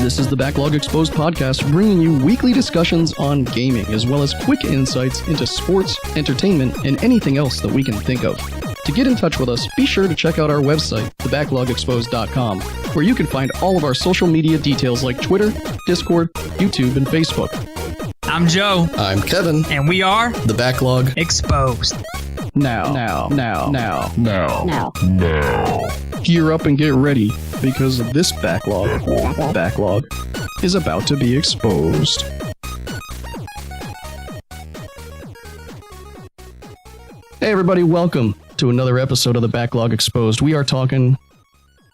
This is the Backlog Exposed podcast, bringing you weekly discussions on gaming, as well as quick insights into sports, entertainment, and anything else that we can think of. To get in touch with us, be sure to check out our website, thebacklogexposed.com, where you can find all of our social media details like Twitter, Discord, YouTube, and Facebook. I'm Joe. I'm Kevin. And we are The Backlog Exposed. Now. Gear up and get ready, because this backlog is about to be exposed. Hey everybody, welcome to another episode of the Backlog Exposed. We are talking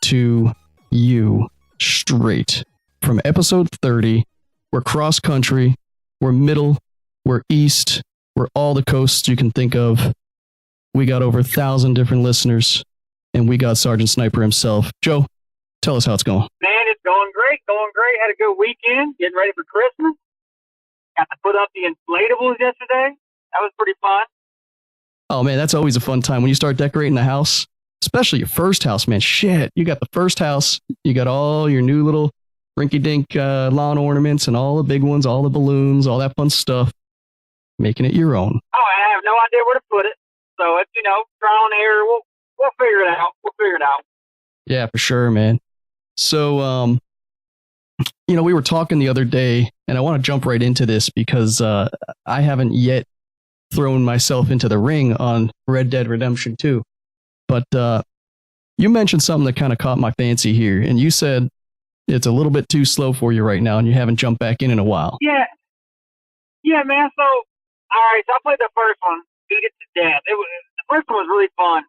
to you straight from episode 30. We're cross country, we're middle, we're east, we're all the coasts you can think of. We got over 1,000 different listeners, and we got Sergeant Sniper himself. Joe, tell us how it's going. Man, it's going great. Had a good weekend, getting ready for Christmas. Got to put up the inflatables yesterday. That was pretty fun. Oh, man, that's always a fun time when you start decorating the house, especially your first house, man. Shit, you got the first house. You got all your new little rinky-dink lawn ornaments and all the big ones, all the balloons, all that fun stuff, making it your own. Oh, I have no idea where to put it. So it's, trial and error. We'll figure it out. Yeah, for sure, man. So, we were talking the other day, and I want to jump right into this because I haven't yet thrown myself into the ring on Red Dead Redemption 2. But you mentioned something that kind of caught my fancy here, and you said it's a little bit too slow for you right now, and you haven't jumped back in a while. Yeah, man. So, all right, so I played the first one, beat it to death. The first one was really fun.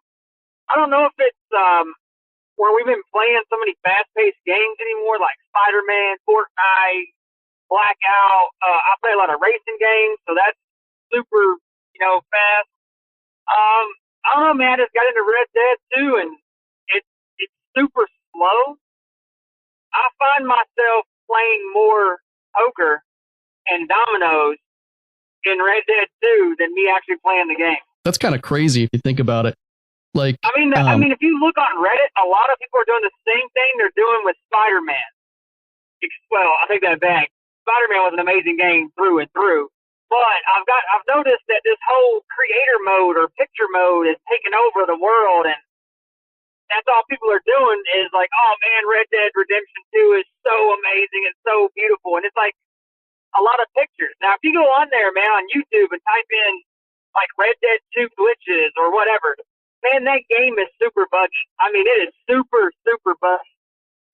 I don't know if it's where we've been playing so many fast-paced games anymore, like Spider-Man, Fortnite, Blackout. I play a lot of racing games, so that's super, fast. I don't know, man. I just got into Red Dead 2, and it's super slow. I find myself playing more poker and dominoes in Red Dead 2 than me actually playing the game. That's kind of crazy if you think about it. Like, I mean, if you look on Reddit, a lot of people are doing the same thing they're doing with Spider-Man. Well, I take that back. Spider-Man was an amazing game through and through. But I've noticed that this whole creator mode or picture mode is taking over the world, and that's all people are doing is like, oh man, Red Dead Redemption 2 is so amazing and so beautiful, and it's like a lot of pictures. Now, if you go on there, man, on YouTube and type in like Red Dead 2 glitches or whatever, man, that game is super buggy. I mean, it is super, super buggy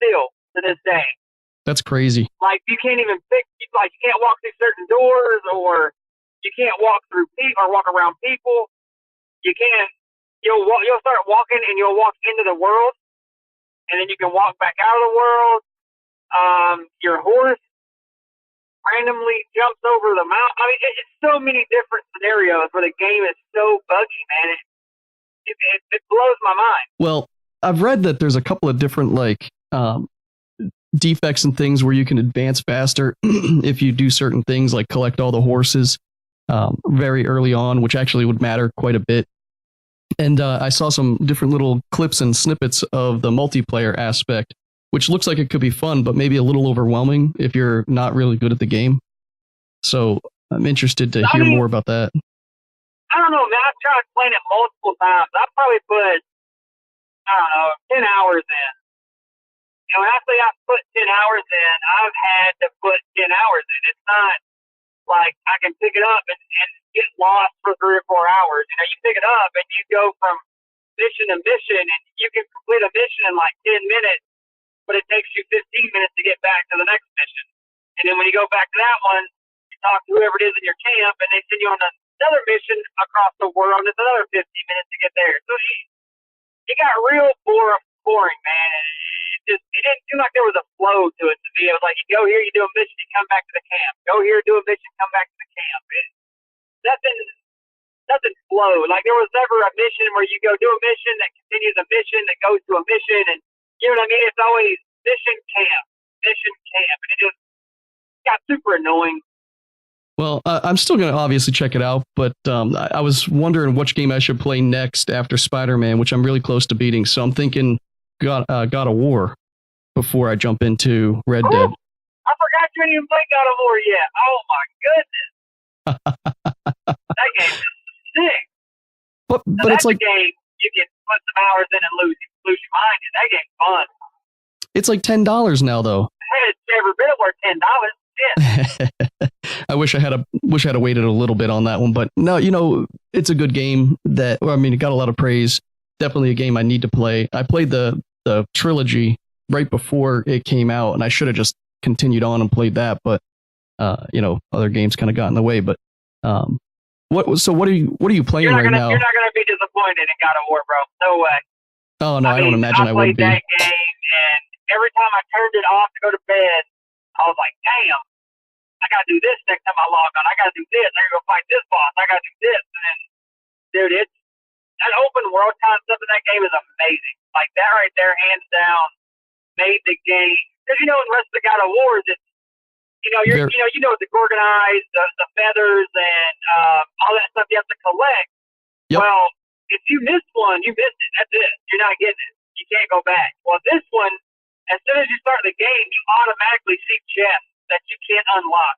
still to this day. That's crazy. Like, you can't even you can't walk through certain doors, or you can't walk through people or walk around people. You can't, you'll start walking and you'll walk into the world, and then you can walk back out of the world. Your horse randomly jumps over the mountain. I mean, it's so many different scenarios where the game is so buggy, man. It blows my mind. Well, I've read that there's a couple of different defects and things where you can advance faster if you do certain things like collect all the horses very early on, which actually would matter quite a bit. And I saw some different little clips and snippets of the multiplayer aspect, which looks like it could be fun, but maybe a little overwhelming if you're not really good at the game. So I'm interested to hear more about that. I don't know, man. I've tried playing it multiple times. I've probably put, 10 hours in. And when I say I've put 10 hours in, I've had to put 10 hours in. It's not like I can pick it up and get lost for 3 or 4 hours. You pick it up and you go from mission to mission, and you can complete a mission in like 10 minutes, but it takes you 15 minutes to get back to the next mission. And then when you go back to that one, you talk to whoever it is in your camp, and they send you on another mission across the world, and it's another 15 minutes to get there. So it got real boring, man. It didn't seem like there was a flow to it to me. It was like, you go here, you do a mission, you come back to the camp. Go here, do a mission, come back to the camp. Nothing flowed. Like, there was never a mission where you go do a mission that continues a mission that goes to a mission, and you know what I mean? It's always mission camp, and it just got super annoying. Well, I'm still going to obviously check it out, but I was wondering which game I should play next after Spider-Man, which I'm really close to beating. So I'm thinking God of War before I jump into Red Dead. I forgot you didn't even play God of War yet. Oh my goodness. That game is sick. But that's it's like a game you can put some hours in and lose your mind in. That game's fun. It's like $10 now though. Hey, it's every bit worth $10. I wish I had waited a little bit on that one, but no, it's a good game it got a lot of praise. Definitely a game I need to play. I played the trilogy right before it came out, and I should have just continued on and played that, but other games kind of got in the way. But what are you playing right now? You're not gonna be disappointed in God of War, bro. No way. Oh no, I don't imagine I would be. I played that game, and every time I turned it off to go to bed, I was like, damn, I gotta do this next time I log on. I gotta do this. I gotta go fight this boss. I gotta do this. And then, dude, that open world concept in that game is amazing. Like that right there, hands down, made the game. Because in the rest of the God of Wars, it's the Gorgonized, the feathers, and all that stuff you have to collect. Yep. Well, if you miss one, you missed it. That's it. You're not getting it. You can't go back. Well, this one, as soon as you start the game, you automatically see chests that you can't unlock.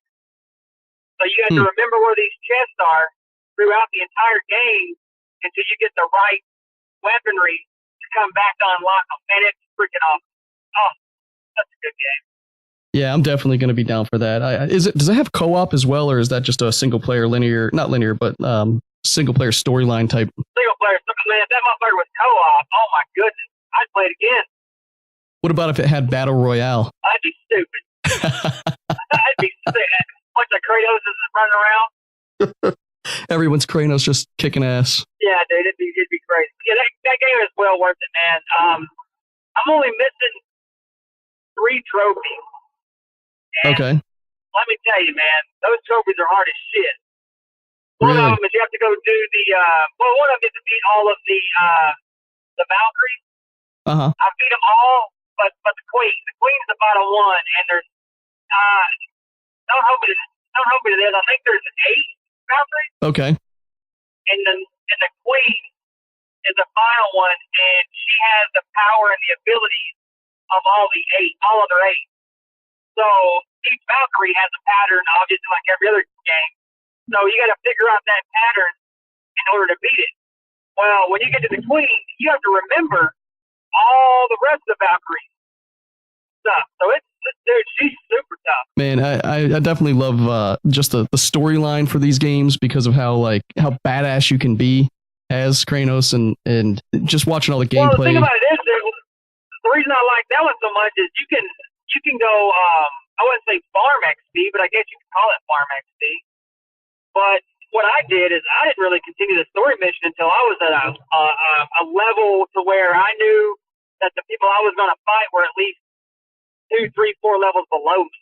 So you have to remember where these chests are throughout the entire game until you get the right weaponry to come back to unlock them. And it's freaking awesome. Oh, that's a good game. Yeah, I'm definitely going to be down for that. Does it have co-op as well, or is that just a single player not linear, but single player storyline type? Single player. Man, if that motherfucker was co-op, oh my goodness, I'd play it again. What about if it had Battle Royale? I'd be stupid. I'd be sick. Bunch of Kratos is running around. Everyone's Kratos just kicking ass. Yeah, dude, it'd be crazy. Yeah, that game is well worth it, man. I'm only missing 3 trophies. And Okay. let me tell you, man, those trophies are hard as shit. One Really? of them is you have to go do one of them is to beat all of the Valkyries. Uh-huh. I beat them all, but the Queen's the bottom one, and there's don't hold me to this. I think there's 8 Valkyries. Okay. And the Queen is the final one, and she has the power and the abilities of all other 8. So each Valkyrie has a pattern, obviously, like every other game. So you got to figure out that pattern in order to beat it. Well, when you get to the Queen, you have to remember all the rest of the Valkyrie stuff. So dude, she's super tough. Man, I definitely love just the storyline for these games because of how badass you can be as Kratos and just watching all the gameplay. Well, the thing about it is, the reason I like that one so much is you can go, I wouldn't say farm XP, but I guess you could call it farm XP. But what I did is I didn't really continue the story mission until I was at a level to where I knew that the people I was going to fight were at least 2, 3, 4 levels below me.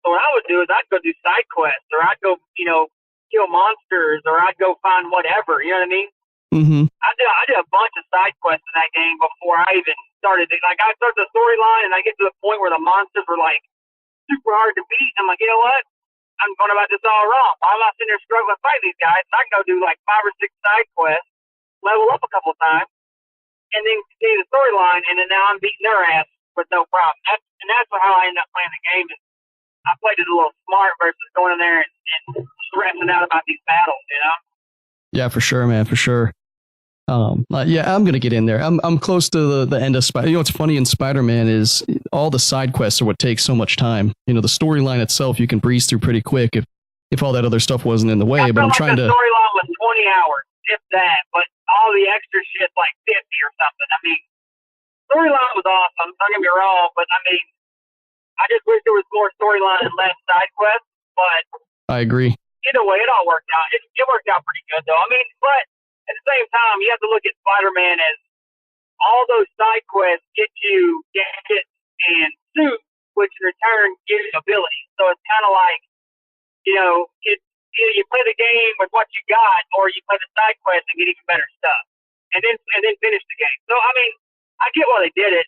So what I would do is I'd go do side quests, or I'd go, kill monsters, or I'd go find whatever. You know what I mean? Mm-hmm. I did a bunch of side quests in that game before I even started. I started the storyline, and I get to the point where the monsters were like super hard to beat. I'm like, you know what? I'm going about this all wrong. Why am I sitting there struggling to fight these guys? And I can go do like 5 or 6 side quests, level up a couple of times, and then continue the storyline. And then now I'm beating their ass with no problem. That's how I ended up playing the game. I played it a little smart versus going in there and stressing out about these battles. Yeah, for sure, man, for sure. Yeah, I'm gonna get in there. I'm close to the end of Spider. What's funny in Spider-Man is all the side quests are what takes so much time. The storyline itself you can breeze through pretty quick if all that other stuff wasn't in the way. But I'm trying to. The storyline was 20 hours, if that. But all the extra shit's like 50 or something. I mean, storyline was awesome. Don't get me wrong, but I mean, I just wish there was more storyline and less side quests. But I agree. Either way, it all worked out. It worked out pretty good, though. I mean, but at the same time, you have to look at Spider-Man as all those side quests get you gadgets and suits, which in return give you abilities. So it's kind of like, either you play the game with what you got, or you play the side quest and get even better stuff, and then finish the game. So I mean, I get why they did it.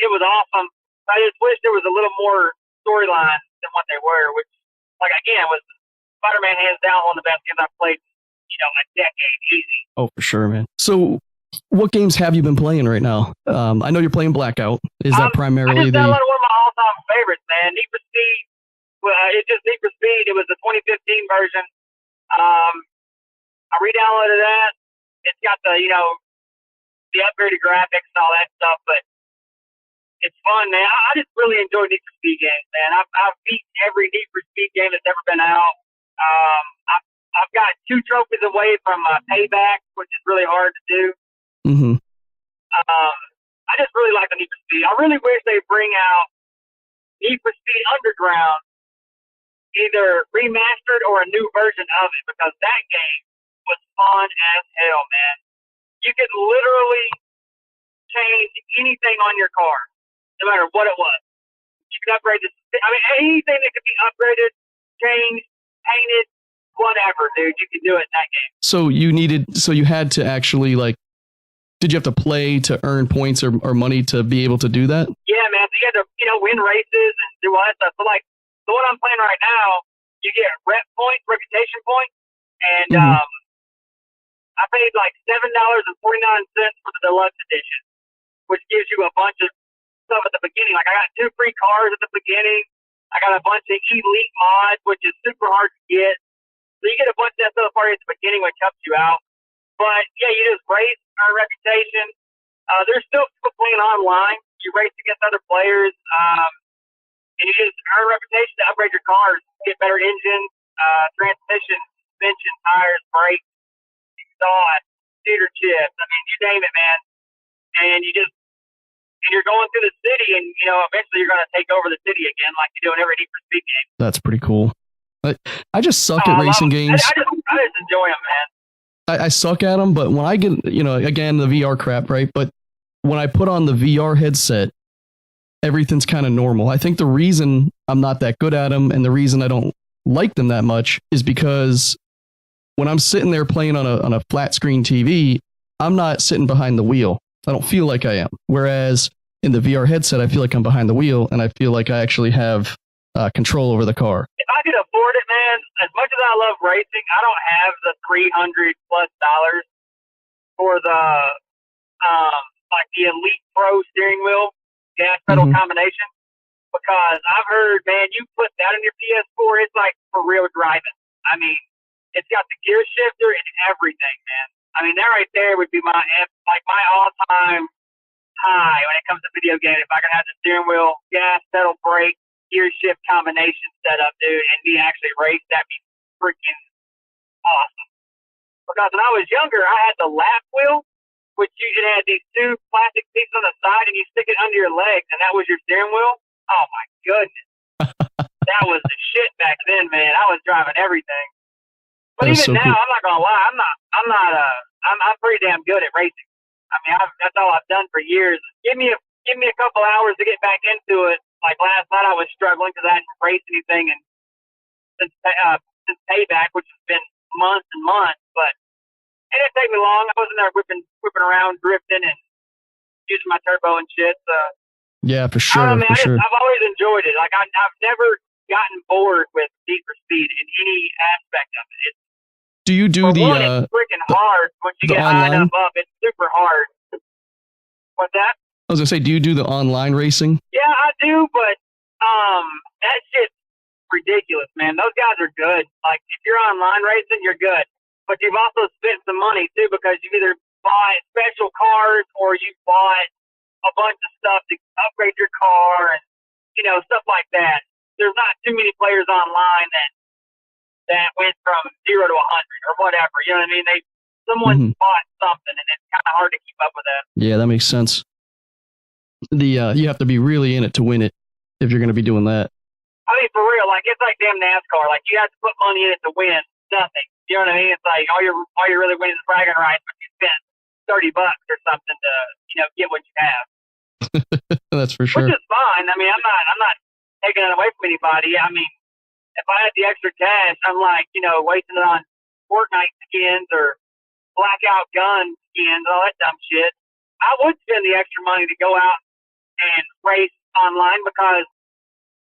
It was awesome. I just wish there was a little more storyline than what they were, which, like, again, was Spider-Man hands down one of the best games I've played, a decade easy. Oh, for sure, man. So What games have you been playing right now? I know you're playing Blackout. Is that I primarily just downloaded one of my all-time favorites, man. Need for Speed. It's just Need for Speed. It was the 2015 version. I re-downloaded that. It's got the upgraded graphics and all that stuff, but it's fun, man. I just really enjoy Need for Speed games, man. I've beaten every Need for Speed game that's ever been out. I've got 2 trophies away from Payback, which is really hard to do. Mm-hmm. I just really like the Need for Speed. I really wish they bring out Need for Speed Underground, either remastered or a new version of it, because that game was fun as hell, man. You could literally change anything on your car, no matter what it was. You could upgrade anything that could be upgraded, changed, painted, whatever, dude. You could do it in that game. So you had to actually did you have to play to earn points or money to be able to do that? Yeah, man. So you had to, win races and do all that stuff. So the one I'm playing right now, you get reputation points, and I paid $7.49 for the deluxe edition, which gives you a bunch of stuff at the beginning. Like I got 2 free cars at the beginning. I got a bunch of elite mods, which is super hard to get. So you get a bunch of that stuff at the beginning, which helps you out. But yeah, you just race, earn reputation. There's still people playing online. You race against other players, and you just earn reputation to upgrade your cars, get better engines, transmission, suspension, tires, brakes, exhaust, computer chips. I mean, you name it, man. And you're going through the city, and eventually you're going to take over the city again, like you do in every Need for Speed game. That's pretty cool. I just suck at racing games. I just enjoy them, man. I suck at them, but when I get, again, the VR crap, right? But when I put on the VR headset, everything's kind of normal. I think the reason I'm not that good at them and the reason I don't like them that much is because when I'm sitting there playing on a flat screen TV, I'm not sitting behind the wheel. I don't feel like I am. Whereas in the VR headset, I feel like I'm behind the wheel and I feel like I actually have control over the car. If I could afford it, man, as much as I love racing, I don't have the $300+ for the Elite Pro steering wheel gas pedal combination, because I've heard, man, you put that in your PS4, it's like for real driving. I mean, it's got the gear shifter and everything, man. I mean, that right there would be my all-time high when it comes to video games. If I could have the steering wheel, gas pedal, brake, gear shift combination set up, dude, and me actually race, that'd be freaking awesome. Because when I was younger, I had the lap wheel, which usually had these 2 plastic pieces on the side, and you stick it under your legs, and that was your steering wheel. Oh my goodness, that was the shit back then, man. I was driving everything. But even now, cool. I'm not gonna lie, I'm pretty damn good at racing. I mean, that's all I've done for years. Give me a couple hours to get back into it. Like last night, I was struggling because I hadn't raced anything since Payback, which has been months and months. But it didn't take me long. I was in there whipping around, drifting, and using my turbo and shit. So yeah, for sure. I don't know, man, I've always enjoyed it. Like I've never gotten bored with Need for Speed in any aspect of it. Do you do it's freaking hard once you get high enough up. It's super hard. What's that? I was gonna say, do you do the online racing? Yeah, I do, but that shit's ridiculous, man. Those guys are good. Like, if you're online racing, you're good. But you've also spent some money, too, because you've either bought special cars or you've bought a bunch of stuff to upgrade your car and, stuff like that. There's not too many players online that went from 0 to 100 or whatever. You know what I mean? Someone bought something, and it's kind of hard to keep up with that. Yeah, that makes sense. You have to be really in it to win it if you're going to be doing that. I mean, for real, it's like damn NASCAR. Like, you have to put money in it to win nothing. You know what I mean? It's like all you're really winning is bragging rights, but you spent $30 or something to get what you have. That's for sure. Which is fine. I mean, I'm not taking it away from anybody. I mean, if I had the extra cash, I'm wasting it on Fortnite skins or Blackout gun skins, all that dumb shit. I would spend the extra money to go out and race online because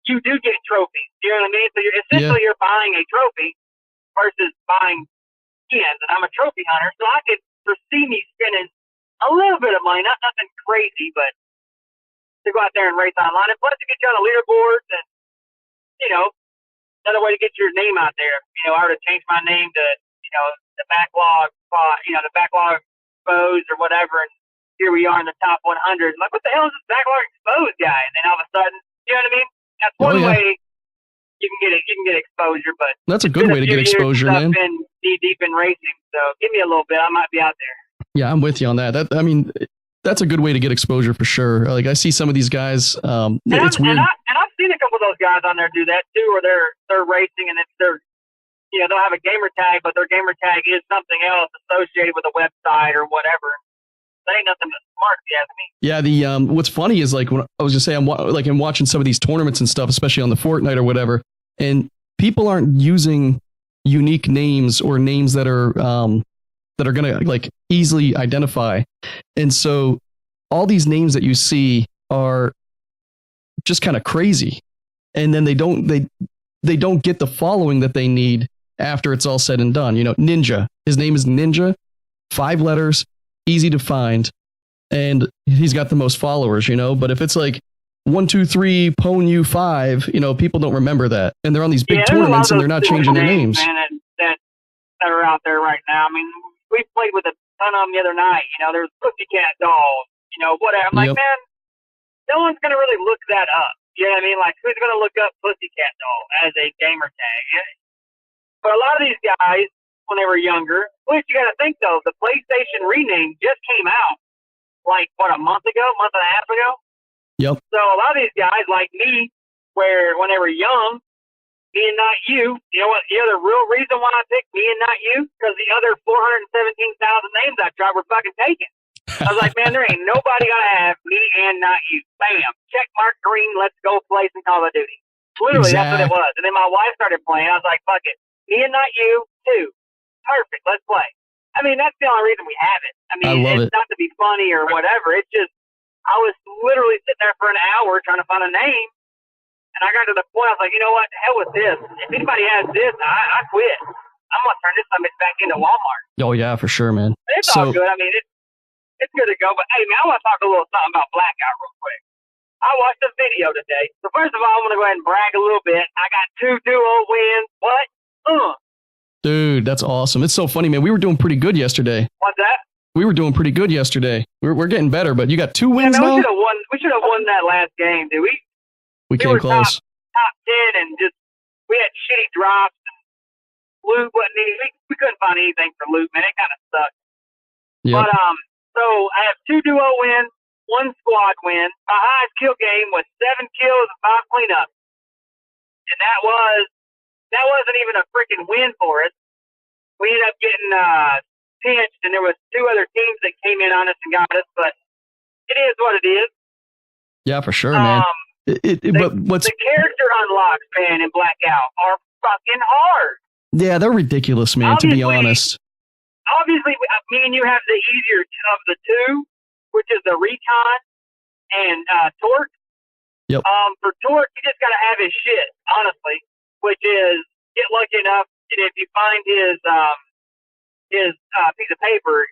you do get trophies. You know what I mean? So you're buying a trophy versus buying skins. And I'm a trophy hunter, so I could foresee me spending a little bit of money, not nothing crazy, but to go out there and race online. And plus to get you on the leaderboards and, another way to get your name out there. I would have changed my name to, the Backlog, the Backlog Exposed or whatever, and here we are in the top 100. Like, what the hell is this Backlog Exposed guy? And then all of a sudden, you know what I mean? That's one way you can get exposure, but that's a good way to get exposure, man. I've been deep in racing, so give me a little bit. I might be out there. Yeah, I'm with you on that. That's a good way to get exposure for sure. Like, I see some of these guys. It's weird. And I've seen a couple of those guys on there do that too, where they're racing and they'll have a gamer tag, but their gamer tag is something else associated with a website or whatever. That ain't nothing but smart, if you ask me. Yeah, what's funny is, like, when I was just saying, I'm watching some of these tournaments and stuff, especially on the Fortnite or whatever, and people aren't using unique names or names that are gonna, like, easily identify. And so all these names that you see are just kind of crazy, and then they don't get the following that they need after it's all said and done. Ninja. His name is Ninja, 5 letters. Easy to find, and he's got the most followers, but if it's like 1, 2, 3, Pwn U 5, people don't remember that, and they're on these big tournaments and they're not changing their names. Man, that are out there right now. I mean, we played with a ton of them the other night. There's Pussycat Dolls, whatever. I'm like, man, no one's gonna really look that up. You know what I mean? Like, who's gonna look up Pussycat Doll as a gamer tag? But a lot of these guys, when they were younger, which you got to think though, the PlayStation rename just came out like a month and a half ago. Yep. So a lot of these guys, like me, where when they were young, me and not you, what? The real reason why I picked me and not you, because the other 417,000 names I tried were fucking taken. I was like, man, there ain't nobody gonna have me and not you. Bam, check mark green. Let's go play some Call of Duty. Literally, that's what it was. And then my wife started playing. I was like, fuck it, me and not you too. Perfect, let's play. I mean, that's the only reason we have it. I mean, it's not to be funny or whatever. It's just, I was literally sitting there for an hour trying to find a name, and I got to the point, I was like, you know what, the hell with this. If anybody has this, I quit. I'm going to turn this summit back into Walmart. Oh, yeah, for sure, man. It's all good. I mean, it's good to go. But, hey, man, I want to talk a little something about Blackout real quick. I watched a video today. So, first of all, I want to go ahead and brag a little bit. I got 2 duo wins. What? Dude, that's awesome. It's so funny, man. We were doing pretty good yesterday. What's that? We were doing pretty good yesterday. We're getting better, but you got 2 wins now? We should have won that last game, dude. We came close. Top 10, and just, we had shitty drops, and loot wasn't easy. We couldn't find anything for loot, man. It kind of sucked. Yep. But, so I have 2 duo wins, 1 squad win. My highest kill game was 7 kills and 5 cleanups. And that wasn't even a freaking win for us. We ended up getting pinched, and there was 2 other teams that came in on us and got us, but it is what it is. Yeah, for sure, man. But the character unlocks, man, in Blackout are fucking hard. Yeah, they're ridiculous, man, to be honest. Obviously, me and you have the easier of the 2, which is the Recon and Torque. Yep. For Torque, you just got to have his shit, honestly, which is get lucky enough, and if you find his piece of paper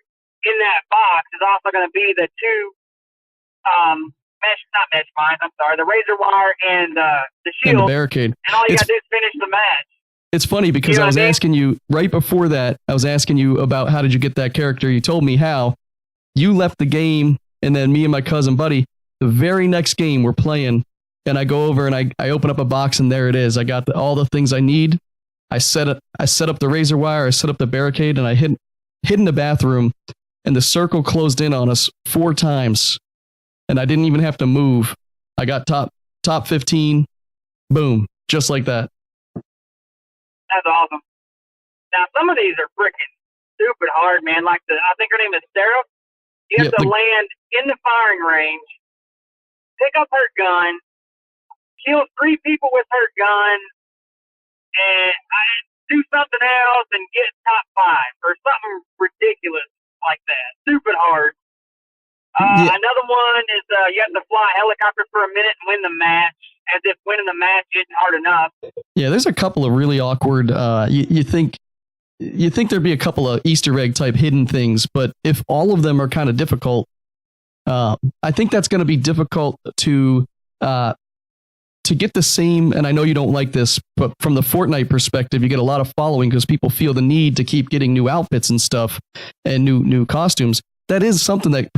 in that box is also going to be the 2 mesh mines. I'm sorry, the razor wire and the shield and the barricade. And all you got to do is finish the match. It's funny because I was asking you right before that. I was asking you about how did you get that character. You told me how. You left the game, and then me and my cousin Buddy, the very next game we're playing, and I go over and I open up a box, and there it is. I got all the things I need. I set up the razor wire. I set up the barricade, and I hid in the bathroom, and the circle closed in on us 4 times, and I didn't even have to move. I got top 15, boom, just like that. That's awesome. Now some of these are freaking stupid hard, man. Like I think her name is Sarah. You have to land in the firing range, pick up her gun, kill 3 people with her gun, and do something else and get top 5 or something ridiculous like that. Stupid hard. Another one is you have to fly a helicopter for a minute and win the match, as if winning the match isn't hard enough. Yeah, there's a couple of really awkward. You think you think there'd be a couple of Easter egg type hidden things, but if all of them are kind of difficult, I think that's going to be difficult to get the same. And I know you don't like this, but from the Fortnite perspective, you get a lot of following because people feel the need to keep getting new outfits and stuff and new costumes. That is something that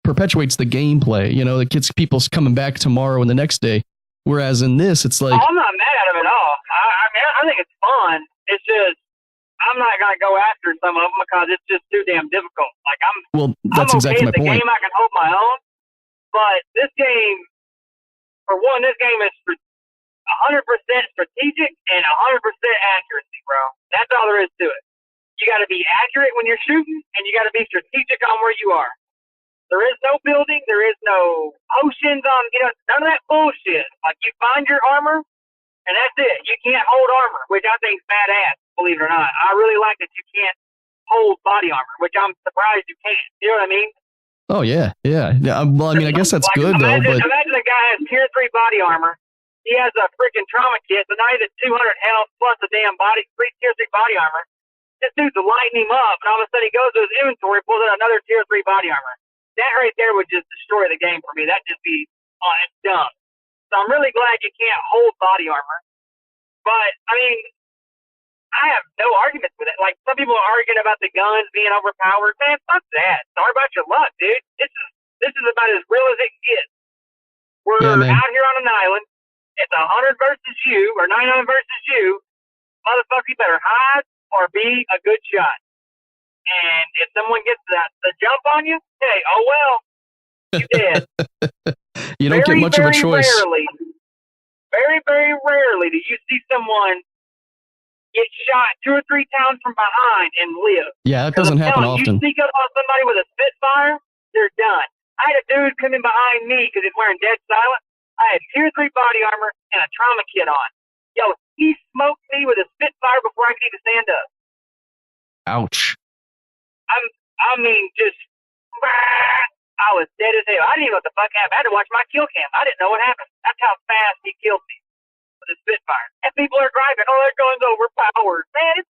perpetuates the gameplay. You know, that gets people coming back tomorrow and the next day. Whereas in this, it's like, I'm not mad at him at all. I mean, I think it's fun. It's just I'm not gonna go after some of them because it's just too damn difficult. Like that's exactly my the point. game I can hold my own, but this game, for one, this game is 100% strategic and 100% accuracy, bro. That's all there is to it. You got to be accurate when you're shooting, and you got to be strategic on where you are. There is no building. There is no potions on, none of that bullshit. Like, you find your armor, and that's it. You can't hold armor, which I think is badass, believe it or not. I really like that you can't hold body armor, which I'm surprised you can't. You know what I mean? Oh, yeah. Well, I mean, I guess that's like, good, though. But imagine a guy has tier 3 body armor. He has a freaking trauma kit, so now he's at 200 health plus a damn tier 3 body armor. This dude's lighting him up, and all of a sudden he goes to his inventory, pulls out another tier 3 body armor. That right there would just destroy the game for me. That'd just be it's dumb. So I'm really glad you can't hold body armor. But, I mean, I have no arguments with it. Like, some people are arguing about the guns being overpowered. Man, fuck that. Sorry about your luck, dude. This is about as real as it gets. We're out here on an island. It's 100 versus you, or 99 versus you. Motherfucker, you better hide or be a good shot. And if someone gets the jump on you, hey, oh well, you dead. You don't get much of a choice. Very, very rarely do you see someone get shot 2 or 3 times from behind and live. Yeah, that doesn't happen often. You sneak up on somebody with a Spitfire, they're done. I had a dude come in behind me because he's wearing dead silent. I had tier 3 body armor and a trauma kit on. Yo, he smoked me with a Spitfire before I could even stand up. Ouch. I mean, just, I was dead as hell. I didn't even know what the fuck happened. I had to watch my kill cam. I didn't know what happened. That's how fast he killed me with a Spitfire. And people are griping, oh, that gun's overpowered. Man, it's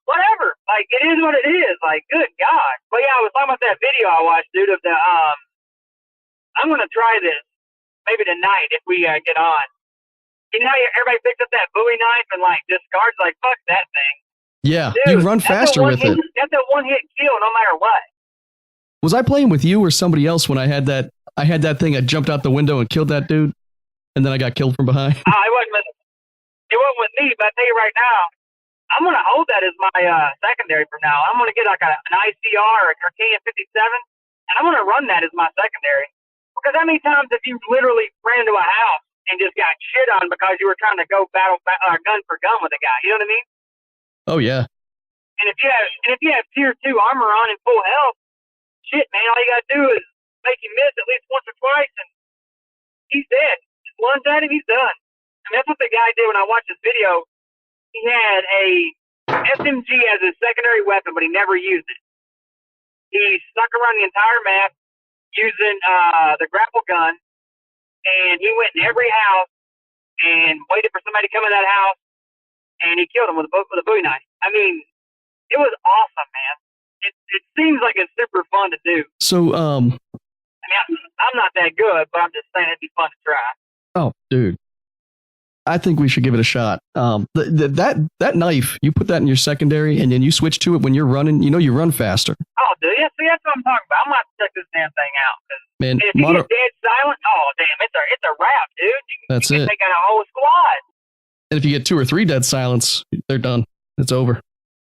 whatever. Like, it is what it is. Like, good God. But yeah, I was talking about that video I watched, dude, of the, I'm going to try this maybe tonight if we get on. You know how everybody picks up that Bowie knife and, like, discards, like, fuck that thing. Yeah, dude, you run faster with it. That's a one-hit kill no matter what. Was I playing with you or somebody else when I had that thing? I jumped out the window and killed that dude, and then I got killed from behind. It wasn't with me, but I tell you right now, I'm going to hold that as my secondary from now. I'm going to get like an ICR or a KN57, and I'm going to run that as my secondary. Because how many times have you literally ran into a house and just got shit on because you were trying to go gun for gun with a guy? You know what I mean? Oh yeah. And if you have tier 2 armor on and full health, shit, man, all you gotta do is make him miss at least once or twice, and he's dead. Just lunge at him, he's done. I mean, that's what the guy did when I watched this video. He had a SMG as his secondary weapon, but he never used it. He snuck around the entire map using the grapple gun, and he went in every house and waited for somebody to come in that house, and he killed him with a Bowie knife. I mean, it was awesome, man. It seems like it's super fun to do. So, I mean, I'm not that good, but I'm just saying it'd be fun to try. Oh, dude. I think we should give it a shot. That knife, you put that in your secondary, and then you switch to it when you're running. You know, you run faster. Oh, dude, yeah, see, that's what I'm talking about. I'm going to check this damn thing out. Man, if you get dead silent, oh, damn, it's a wrap, dude. You can take out a whole squad. And if you get 2 or 3 dead silence, they're done. It's over.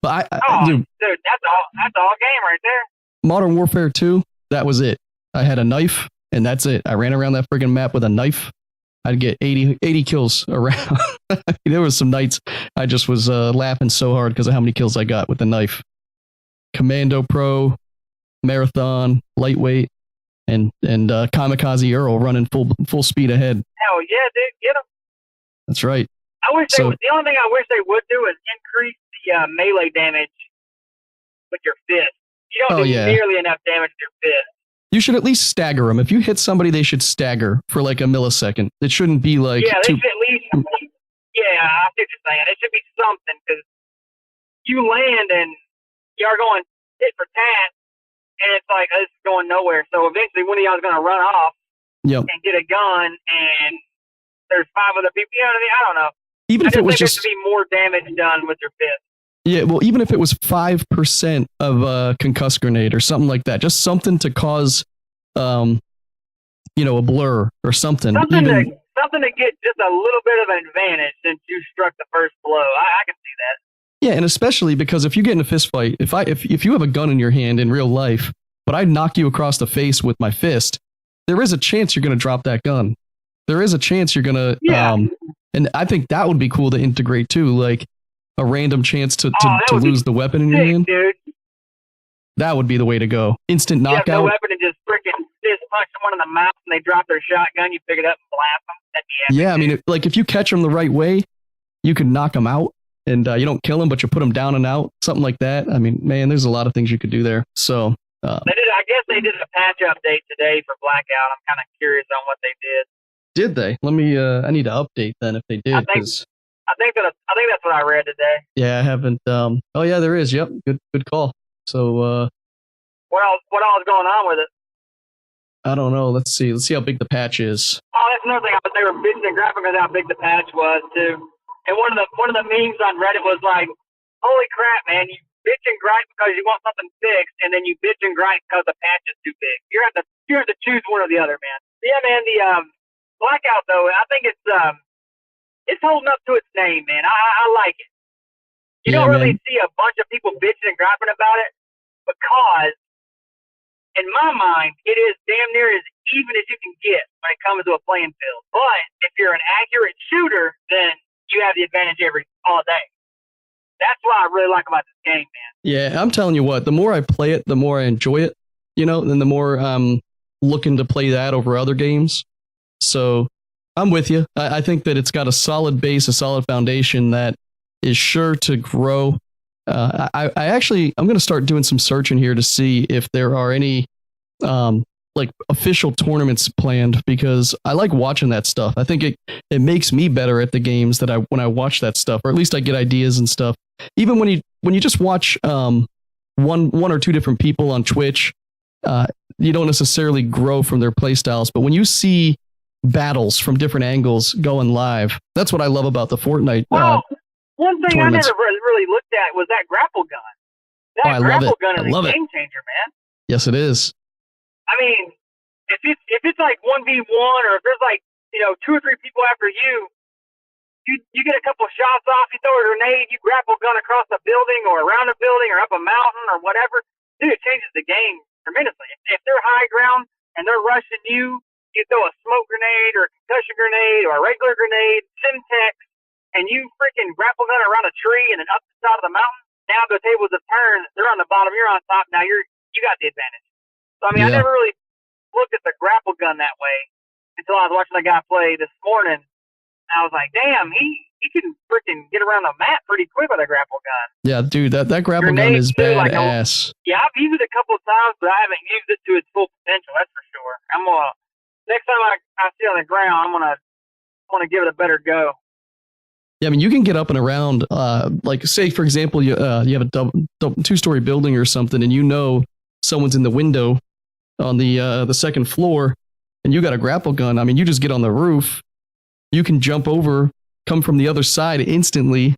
But dude, that's all game right there. Modern Warfare 2, that was it. I had a knife, and that's it. I ran around that friggin' map with a knife. I'd get 80 kills around. There was some nights I just was laughing so hard because of how many kills I got with the knife. Commando Pro, Marathon, Lightweight, and Kamikaze Earl running full speed ahead. Hell yeah, dude, get him. That's right. The only thing I wish they would do is increase the melee damage with your fist. You don't do nearly enough damage with your fist. You should at least stagger them. If you hit somebody, they should stagger for like a millisecond. It shouldn't be like... Yeah, they should at least... Yeah, I see what you're saying. It should be something, because you land and you are going tit for tat, and it's like, this is going nowhere. So eventually one of y'all is going to run off and get a gun, and there's 5 other people. You know what I mean? I don't know. Even if it was just to be more damage done with your fist. Yeah, well, even if it was 5% of a concuss grenade or something like that, just something to cause, a blur or something. Something to get just a little bit of an advantage since you struck the first blow. I can see that. Yeah, and especially because if you get in a fist fight, if you have a gun in your hand in real life, but I knock you across the face with my fist, there is a chance you're going to drop that gun. There is a chance you're going to, and I think that would be cool to integrate too, like a random chance to lose the weapon in your hand. Dude. That would be the way to go. Instant knockout. You have no weapon and just freaking fist punch someone in the mouth and they drop their shotgun, you pick it up and blast them. That'd be epic. Yeah, I mean, if you catch them the right way, you can knock them out. And you don't kill them, but you put them down and out, something like that. I mean, man, there's a lot of things you could do there. So I guess they did a patch update today for Blackout. I'm kind of curious on what they did. Did they? Let me. I need to update then if they did. I think that's what I read today. Yeah, I haven't. Oh yeah, there is. Yep, good call. So what else is going on with it? I don't know. Let's see how big the patch is. Oh, that's another thing. They were bitching and graphic about how big the patch was too. And one of the memes on Reddit was like, "Holy crap, man! You bitch and gripe because you want something fixed, and then you bitch and gripe because the patch is too big. You have to choose one or the other, man." Yeah, man. The Blackout though, I think it's holding up to its name, man. I like it. You don't really see a bunch of people bitching and griping about it because, in my mind, it is damn near as even as you can get when it comes to a playing field. But if you're an accurate shooter, then you have the advantage all day. That's what I really like about this game, man. Yeah, I'm telling you what, the more I play it, the more I enjoy it, and the more I'm looking to play that over other games. So I'm with you. I think that it's got a solid base, a solid foundation that is sure to grow. I'm going to start doing some searching here to see if there are any like official tournaments planned, because I like watching that stuff. I think it makes me better at the games when I watch that stuff, or at least I get ideas and stuff. Even when you just watch one or two different people on Twitch, you don't necessarily grow from their play styles, but when you see battles from different angles going live, that's what I love about the Fortnite. One thing tournaments. I never really looked at was that grapple gun. That grapple gun is a game changer, man. Yes, it is. I mean, if it's like 1v1, or if there's like 2 or 3 people after you get a couple shots off, you throw a grenade, you grapple gun across a building or around a building or up a mountain or whatever, dude, it changes the game tremendously. If they're high ground and they're rushing you, you throw a smoke grenade or a concussion grenade or a regular grenade, Simtex, and you freaking grapple gun around a tree and then up the side of the mountain. Now the tables have turned. They're on the bottom. You're on top. Now you got the advantage. So I mean, I never really looked at the grapple gun that way until I was watching the guy play this morning. I was like, damn, he can freaking get around the map pretty quick with a grapple gun. Yeah, dude, that grapple gun is badass. I've used it a couple of times, but I haven't used it to its full potential. That's for sure. Next time I see it on the ground, I'm gonna give it a better go. Yeah, I mean, you can get up and around. Like, say for example, you have a 2-story building or something, and someone's in the window on the second floor, and you got a grapple gun. I mean, you just get on the roof. You can jump over, come from the other side instantly,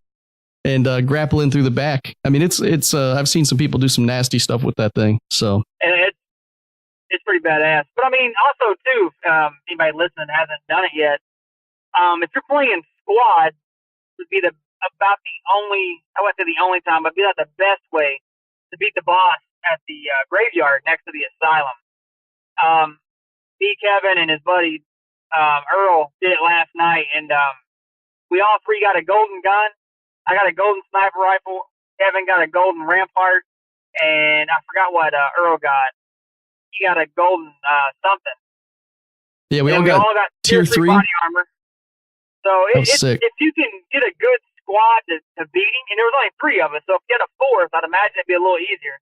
and grapple in through the back. I mean, it's I've seen some people do some nasty stuff with that thing. So and it's pretty badass. But I mean, also too, anybody listening hasn't done it yet. If you're playing squad, would be about the only, I wouldn't say the only time, but be like the best way to beat the boss at the graveyard next to the asylum. Me, Kevin, and his buddy Earl did it last night, and we all 3 got a golden gun. I got a golden sniper rifle. Kevin got a golden rampart, and I forgot what Earl got. He got a golden something. Yeah, we all got tier 3 body armor. So if you can get a good squad to beating, and there was only 3 of us, so if you had a 4th, I'd imagine it'd be a little easier.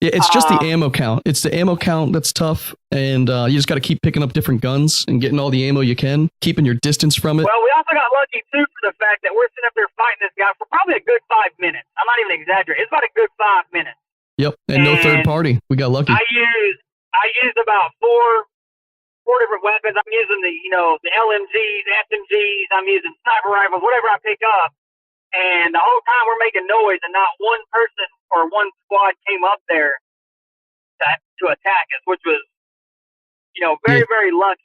Yeah, it's just the ammo count. It's the ammo count that's tough, and you just got to keep picking up different guns and getting all the ammo you can, keeping your distance from it. Well, we also got lucky too for the fact that we're sitting up there fighting this guy for probably a good 5 minutes. I'm not even exaggerating. It's about a good 5 minutes. Yep, and no third party. We got lucky. I used about four different weapons. I'm using the LMGs, SMGs. I'm using sniper rifles, whatever I pick up. And the whole time we're making noise, and not one person or one squad came up there to attack us, which was, very lucky.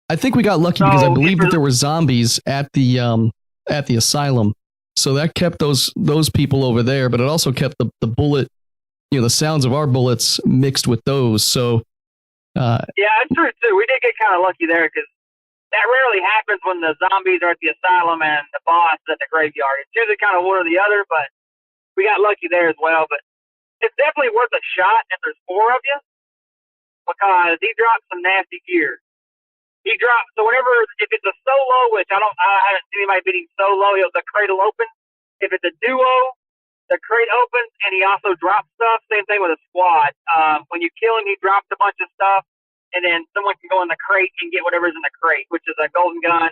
I think we got lucky because I believe that there were zombies at the asylum, so that kept those people over there. But it also kept the bullet, the sounds of our bullets mixed with those. So yeah, it's true too. We did get kind of lucky there because that rarely happens when the zombies are at the asylum and the boss is at the graveyard. It's usually kind of one or the other, but we got lucky there as well. But it's definitely worth a shot if there's 4 of you, because he dropped some nasty gear. He dropped, so if it's a solo, which I haven't seen anybody beating solo, the crate will open. If it's a duo, the crate opens, and he also drops stuff. Same thing with a squad. When you kill him, he drops a bunch of stuff. And then someone can go in the crate and get whatever's in the crate, which is a golden gun,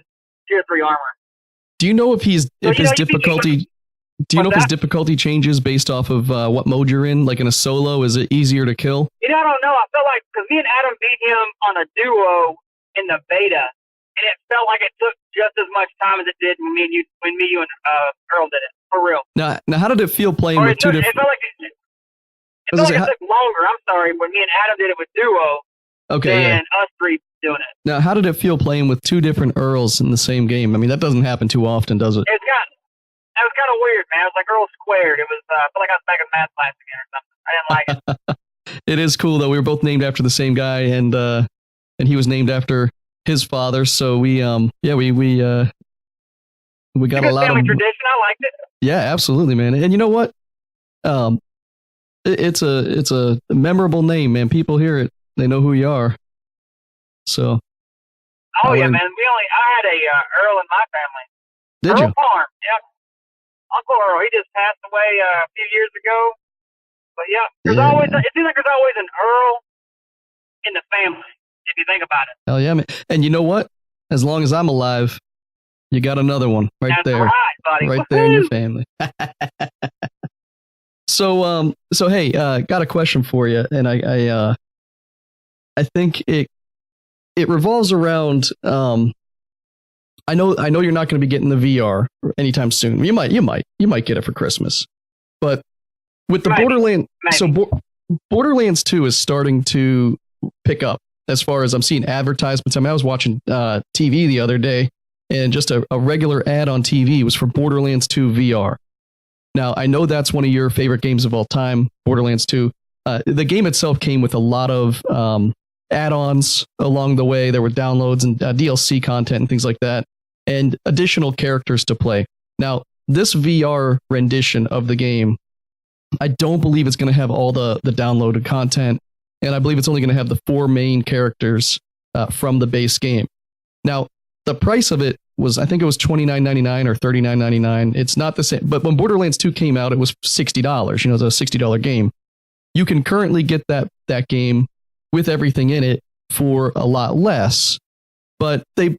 tier 3 armor. Do you know if his difficulty changes based off of what mode you're in? Like in a solo, is it easier to kill? I don't know. I felt like, because me and Adam beat him on a duo in the beta, and it felt like it took just as much time as it did when me, you, and Earl did it. For real. Now how did it feel playing with two different? It felt like it took longer. I'm sorry, when me and Adam did it with duo. Okay, and us 3 doing it. Now, how did it feel playing with 2 different Earls in the same game? I mean, that doesn't happen too often, does it? That was kind of weird, man. It was like Earl squared. It was, I felt like I was back in math class again or something. I didn't like it. It is cool though. We were both named after the same guy, and he was named after his father. So we got a lot of family tradition. I liked it. Yeah, absolutely, man. And you know what? It's a memorable name, man. People hear it. They know who you are. So. Oh yeah, man. I had a Earl in my family. Did Earl you? Farm. Yep. Uncle Earl. He just passed away a few years ago. But yeah, it seems like there's always an Earl in the family, if you think about it. Hell yeah, man. And you know what? As long as I'm alive, you got another one right That's there. Right, buddy. Right there in your family. So hey, got a question for you, and I think it revolves around. I know you're not going to be getting the VR anytime soon. You might get it for Christmas, but with the Borderlands, Borderlands 2 is starting to pick up as far as I'm seeing advertisements. I mean, I was watching TV the other day, and just a regular ad on TV was for Borderlands 2 VR. Now, I know that's one of your favorite games of all time, Borderlands 2. The game itself came with a lot of add-ons along the way. There were downloads and DLC content and things like that, and additional characters to play. Now, this VR rendition of the game, I don't believe it's going to have all the downloaded content, and I believe it's only going to have the 4 main characters from the base game. Now, the price of it was, I think it was $29.99 or $39.99. It's not the same, but when Borderlands 2 came out, it was $60. It's a $60 game. You can currently get that game with everything in it for a lot less, but they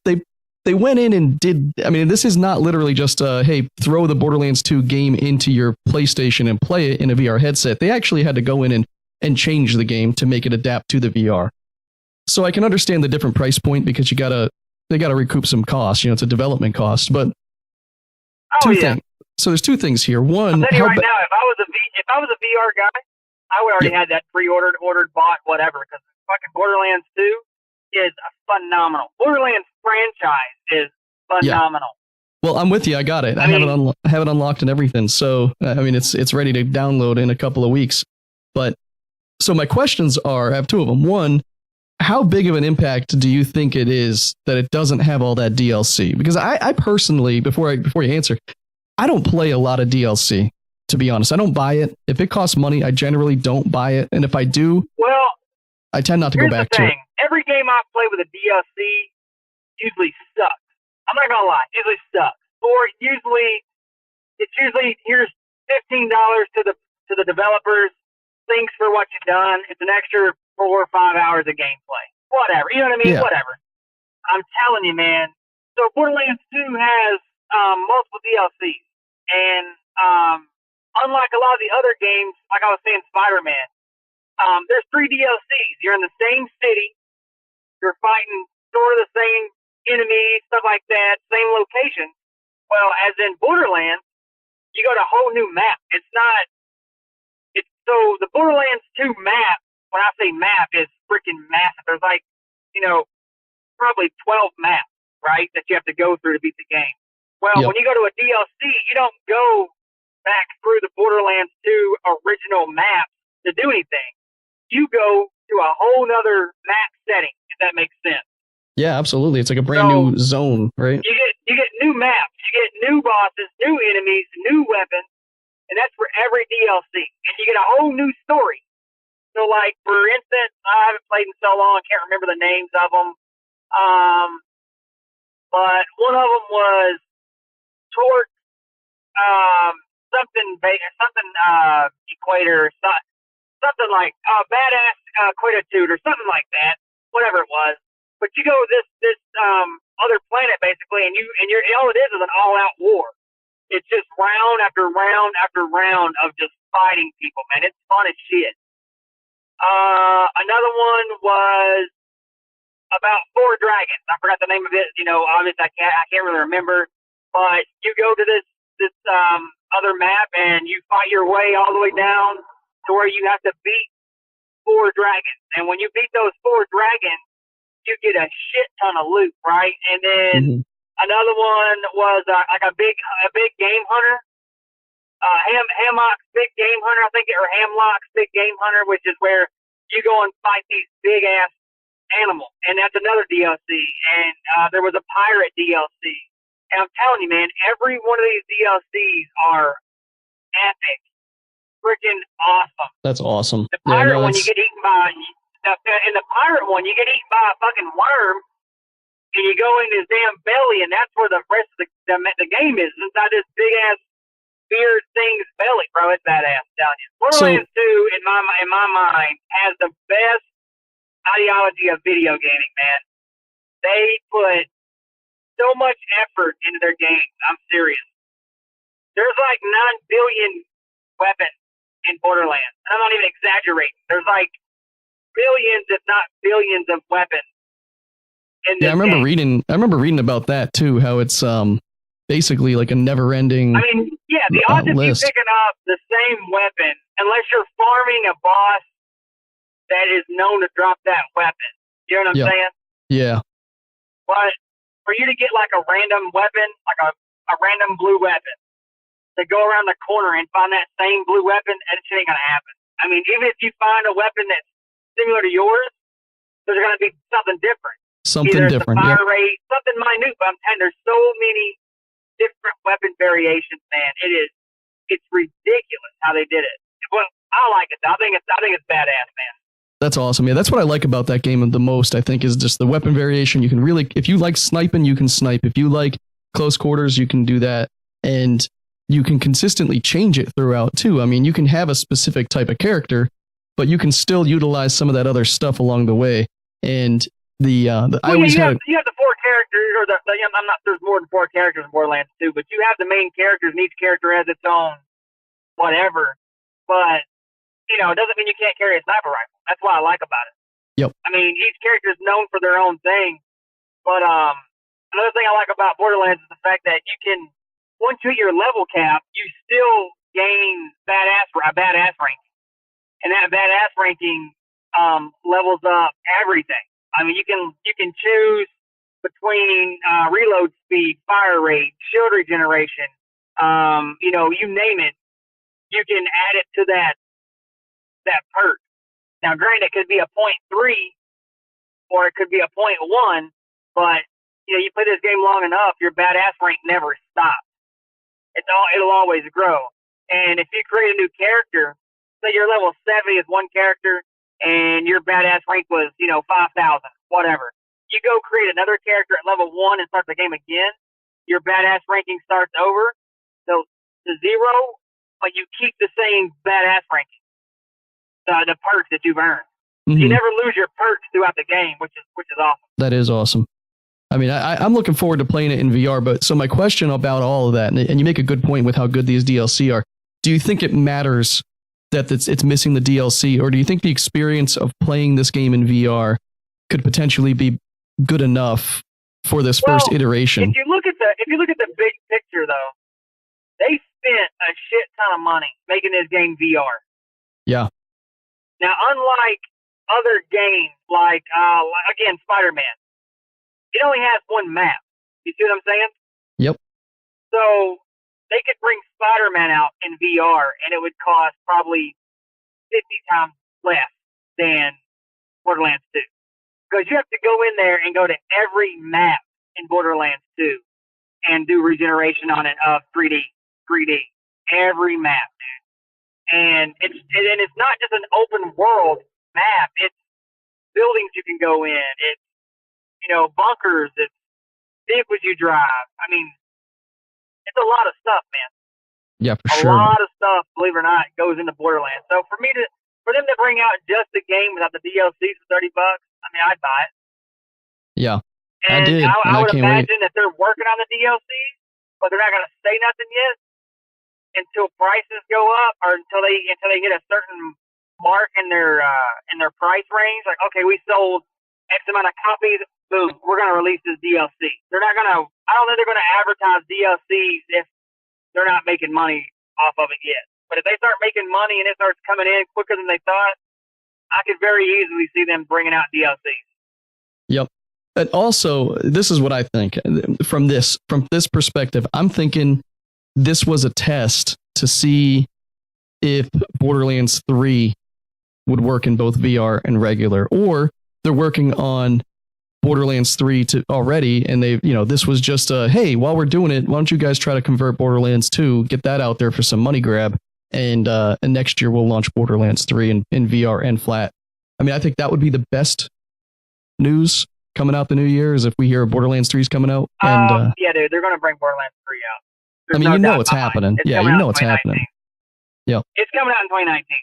went in and did. I mean, this is not literally just hey, throw the Borderlands 2 game into your PlayStation and play it in a VR headset. They actually had to go in and change the game to make it adapt to the VR. So I can understand the different price point because they got to recoup some costs. It's a development cost, but two things. So there's 2 things here. One, I'll tell you right now, if I was a VR guy, I would already had that pre-ordered, bought, whatever, because fucking Borderlands 2 is phenomenal. Borderlands franchise is phenomenal. Yeah. Well, I'm with you. I got it. I have it unlocked and everything. So, I mean, it's ready to download in a couple of weeks. But so my questions are, I have 2 of them. One, how big of an impact do you think it is that it doesn't have all that DLC? Because I personally, before you answer, I don't play a lot of DLC. To be honest, I don't buy it. If it costs money, I generally don't buy it. And if I do, I tend not to go back to it. Every game I play with a DLC usually sucks. I'm not gonna lie, usually sucks. Or it's usually here's $15 to the developers, thanks for what you've done. It's an extra 4 or 5 hours of gameplay. Whatever. You know what I mean? Yeah. Whatever. I'm telling you, man. So Borderlands 2 has multiple DLCs. And unlike a lot of the other games, like I was saying, Spider-Man, there's 3 DLCs. You're in the same city. You're fighting sort of the same enemies, stuff like that, same location. Well, as in Borderlands, you got a whole new map. So the Borderlands 2 map, when I say map, is freaking massive. There's like, probably 12 maps, right, that you have to go through to beat the game. Well, Yep. when you go to a DLC, you don't go back through the Borderlands 2 original map to do anything. You go to a whole nother map setting, if that makes sense. Yeah, absolutely. It's like a brand new zone, right? You get new maps, you get new bosses, new enemies, new weapons, and that's for every DLC. And you get a whole new story. So, like, for instance, I haven't played in so long, I can't remember the names of them. But one of them was Torque, something Equator, something like Badass Quititude or something like that, whatever it was. But you go to this other planet basically, and all it is an all-out war. It's just round after round after round of just fighting people, man. It's fun as shit. Another one was about 4 dragons. I forgot the name of it. Obviously I can't really remember. But you go to this other map and you fight your way all the way down to where you have to beat 4 dragons. And when you beat those 4 dragons, you get a shit ton of loot, right? And then another one was like a big game hunter. Hammock's Big Game Hunter, I think, or Hamlock's Big Game Hunter, which is where you go and fight these big ass animals, and that's another DLC. And there was a pirate DLC. And I'm telling you, man, every one of these DLCs are epic, freaking awesome. That's awesome. The pirate one, you get eaten by. In the pirate one, you get eaten by a fucking worm, and you go in his damn belly, and that's where the rest of the game is, inside this big ass beard thing's belly, bro. It's badass, I'm telling you. Borderlands 2, in my mind, has the best ideology of video gaming, man. They put so much effort into their game. I'm serious. There's like 9 billion weapons in Borderlands. I'm not even exaggerating. There's like billions, if not billions, of weapons in this I remember game. I remember reading about that too. How it's basically like a never-ending. I mean, yeah, the odds of you list. picking up the same weapon, unless you're farming a boss that is known to drop that weapon. You know what I'm saying? Yeah. But for you to get like a random weapon, like a random blue weapon, to go around the corner and find that same blue weapon, that shit ain't gonna happen. I mean, even if you find a weapon that's similar to yours, there's gonna be something different. Something Either different. It's the fire rate, something minute, but I'm telling you, there's so many different weapon variations, man. It's ridiculous how they did it. Well, I like it. I think it's badass, man. That's awesome. Yeah, that's what I like about that game the most, I think, is just the weapon variation. You can really, if you like sniping, you can snipe. If you like close quarters, you can do that. And you can consistently change it throughout, too. I mean, you can have a specific type of character, but you can still utilize some of that other stuff along the way. And you have the 4 characters, or I'm not. There's more than 4 characters in Borderlands 2, but you have the main characters, and each character has its own whatever. But it doesn't mean you can't carry a sniper rifle. That's what I like about it. Yep. I mean, each character is known for their own thing. But another thing I like about Borderlands is the fact that you can, once you hit your level cap, you still gain a badass ranking, and that badass ranking levels up everything. I mean, you can choose between reload speed, fire rate, shield regeneration, you name it. You can add it to that perk. Now, granted, it could be a 0.3 or it could be a 0.1, but you play this game long enough, your badass rank never stops. It'll always grow. And if you create a new character, say you're level 70 as one character, and your badass rank was 5,000, whatever. You go create another character at level 1 and start the game again. Your badass ranking starts over, so to 0, but you keep the same badass ranking. the perks that you've earned. Mhm. You never lose your perks throughout the game, which is awesome. That is awesome. I mean, I'm looking forward to playing it in VR, but so my question about all of that, and you make a good point with how good these DLC are, do you think it matters that it's missing the DLC, or do you think the experience of playing this game in VR could potentially be good enough for this first iteration? If you look at the big picture, though, they spent a shit ton of money making this game VR. Yeah. Now, unlike other games like again, Spider-Man, it only has one map. You see what I'm saying? Yep. So they could bring Spider-Man out in VR, and it would cost probably 50 times less than Borderlands 2. Because you have to go in there and go to every map in Borderlands 2 and do regeneration on it of 3D. Every map, dude. And it's not just an open world map. It's buildings you can go in. It's, bunkers. It's vehicles you drive. I mean, it's a lot of stuff, man. Yeah, for sure. A lot of stuff, believe it or not, goes into Borderlands. So for them to bring out just the game without the DLCs for $30, I mean, I'd buy it. Yeah, and I did. I would imagine that they're working on the DLCs, but they're not going to say nothing yet until prices go up or until they hit a certain mark in their price range. Like, okay, we sold X amount of copies. Boom, we're going to release this DLC. They're not going to. I don't think they're going to advertise DLCs if they're not making money off of it yet. But if they start making money and it starts coming in quicker than they thought, I could very easily see them bringing out DLCs. Yep. And also, this is what I think from this perspective. I'm thinking this was a test to see if Borderlands 3 would work in both VR and regular, or they're working on Borderlands 3 already, and this was just hey, while we're doing it, why don't you guys try to convert Borderlands 2, get that out there for some money grab, and next year we'll launch Borderlands 3 in VR and flat. I mean, I think that would be the best news coming out the new year is if we hear Borderlands 3 is coming out. And yeah, dude, they're going to bring Borderlands 3 out. There's I mean, no it's happening. Yeah, it's happening. Yeah, it's coming out in 2019, dude.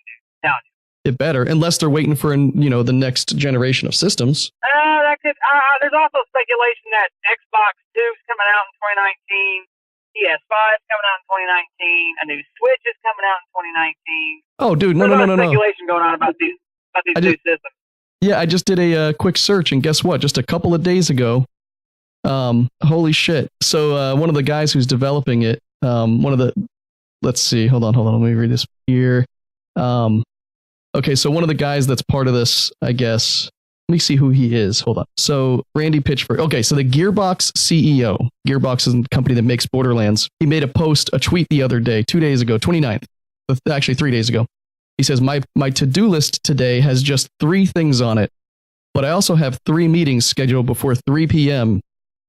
I'm telling you. It better, unless they're waiting for the next generation of systems. There's also speculation that Xbox 2 is coming out in 2019, PS5 is coming out in 2019, a new Switch is coming out in 2019. Oh, dude, no. Speculation going on about these new systems. Yeah, I just did a quick search, and guess what? Just a couple of days ago, holy shit! So one of the guys who's developing it, let's see, hold on, let me read this here. Okay, so one of the guys that's part of this, I guess, let me see who he is. Hold on. So Randy Pitchford. Okay, so the Gearbox CEO, Gearbox is a company that makes Borderlands. He made a tweet the other day, 2 days ago, 29th, actually 3 days ago. He says, my to-do list today has just 3 things on it, but I also have 3 meetings scheduled before 3 p.m.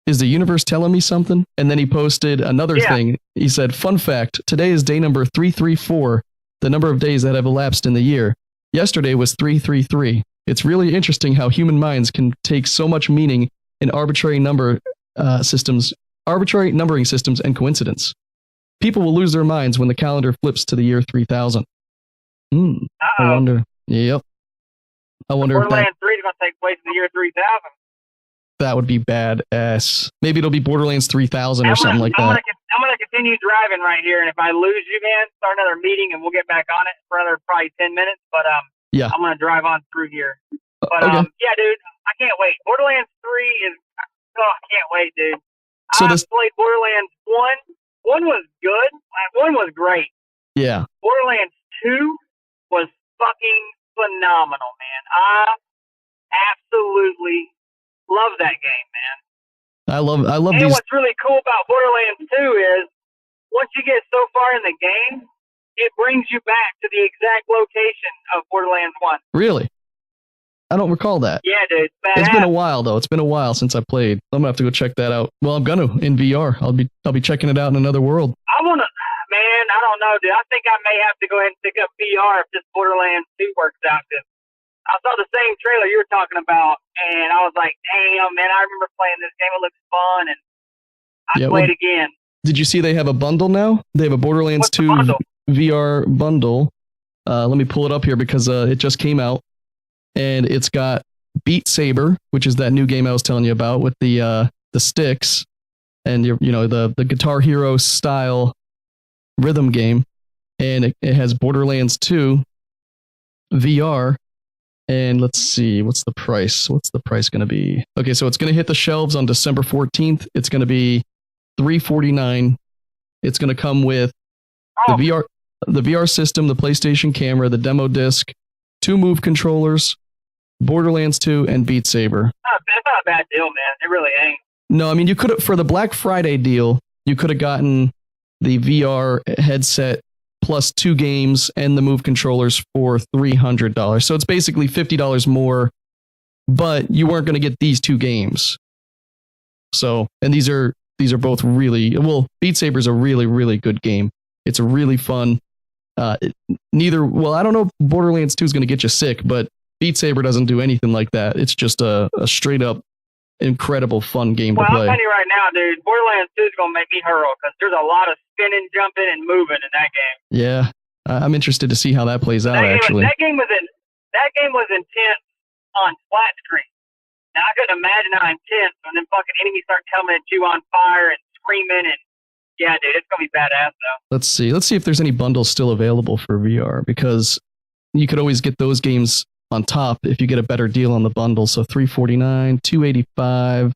Is the universe telling me something? And then he posted another thing. He said, fun fact, today is day number 334, the number of days that have elapsed in the year. Yesterday was 333. It's really interesting how human minds can take so much meaning in arbitrary numbering systems and coincidence. People will lose their minds when the calendar flips to the year 3000. I wonder. Yep. I wonder if Borderlands 3 is going to take place in the year 3000. That would be badass. Maybe it'll be Borderlands 3000 or something like that. I'm going to continue driving right here, and if I lose you, man, start another meeting, and we'll get back on it for another probably 10 minutes. But yeah, I'm going to drive on through here. But okay. yeah, dude, I can't wait. Borderlands 3 is, I can't wait, dude. So I played Borderlands 1. 1 was good. 1 was great. Yeah. Borderlands 2 was fucking phenomenal, man. I absolutely love that game, man. I love and these. What's really cool about Borderlands 2 is once you get so far in the game, it brings you back to the exact location of Borderlands 1. Really? I don't recall that. Yeah, dude. It's been a while though. It's been a while since I played. I'm gonna have to go check that out. Well, I'm gonna in VR. I'll be checking it out in another world. Man, I don't know, dude. I think I may have to go ahead and pick up VR if this Borderlands 2 works out. Cause I saw the same trailer you were talking about, and I was like, damn, man, I remember playing this game. It looks fun, and I'd play it again. Did you see they have a bundle now? They have a Borderlands 2 VR bundle, Let me pull it up here because it just came out, and it's got Beat Saber, which is that new game I was telling you about with the sticks, and the Guitar Hero style rhythm game, and it has Borderlands 2 VR. And let's see, what's the price? What's the price going to be? Okay, so it's going to hit the shelves on December 14th. It's going to be $349. It's going to come with the VR system, the PlayStation camera, the demo disc, 2 Move controllers, Borderlands 2, and Beat Saber. That's not a bad deal, man. It really ain't. No, I mean, you could have, for the Black Friday deal, you could have gotten the VR headset plus 2 games and the Move controllers for $300. So it's basically $50 more, but you weren't going to get these 2 games. So, and these are both really, well, Beat Saber is a really, really good game. It's a really fun. I don't know if Borderlands 2 is going to get you sick, but Beat Saber doesn't do anything like that. It's just a straight up incredible fun game to play. I'll tell you right now, dude, Borderlands 2 is going to make me hurl because there's a lot of spinning, jumping, and moving in that game. Yeah, I'm interested to see how that plays out. That game was intense on flat screen. Now I couldn't imagine how intense when them fucking enemies start coming at you on fire and screaming, and yeah, dude, it's gonna be badass though. Let's see if there's any bundles still available for VR, because you could always get those games on top if you get a better deal on the bundle. So $349, $285,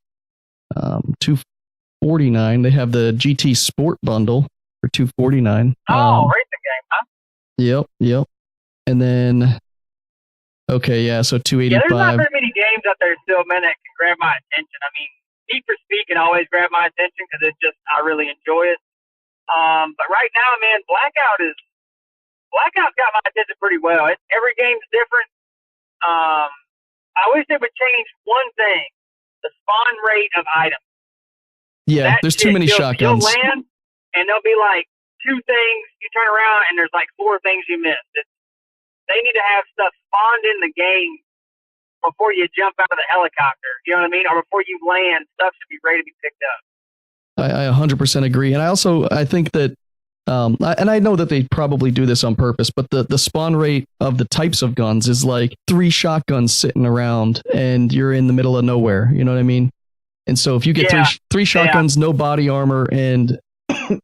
$249. They have the GT Sport bundle for $249. Racing game, huh? Yep. And then, okay, yeah, so $285. Yeah, there's not very many games out there still, man, that can grab my attention. I mean, Need for Speed can always grab my attention because I really enjoy it. But right now, man, Blackout's got my attention pretty well. Every game's different. I wish they would change one thing: the spawn rate of items. Yeah, there's too many shotguns. You'll land, and there'll be like 2 things. You turn around, and there's like 4 things you missed. They need to have stuff spawned in the game before you jump out of the helicopter. You know what I mean? Or before you land, stuff should be ready to be picked up. I 100% agree. And I think that, and I know that they probably do this on purpose, but the spawn rate of the types of guns is like 3 shotguns sitting around and you're in the middle of nowhere. You know what I mean? And so if you get three shotguns, no body armor, and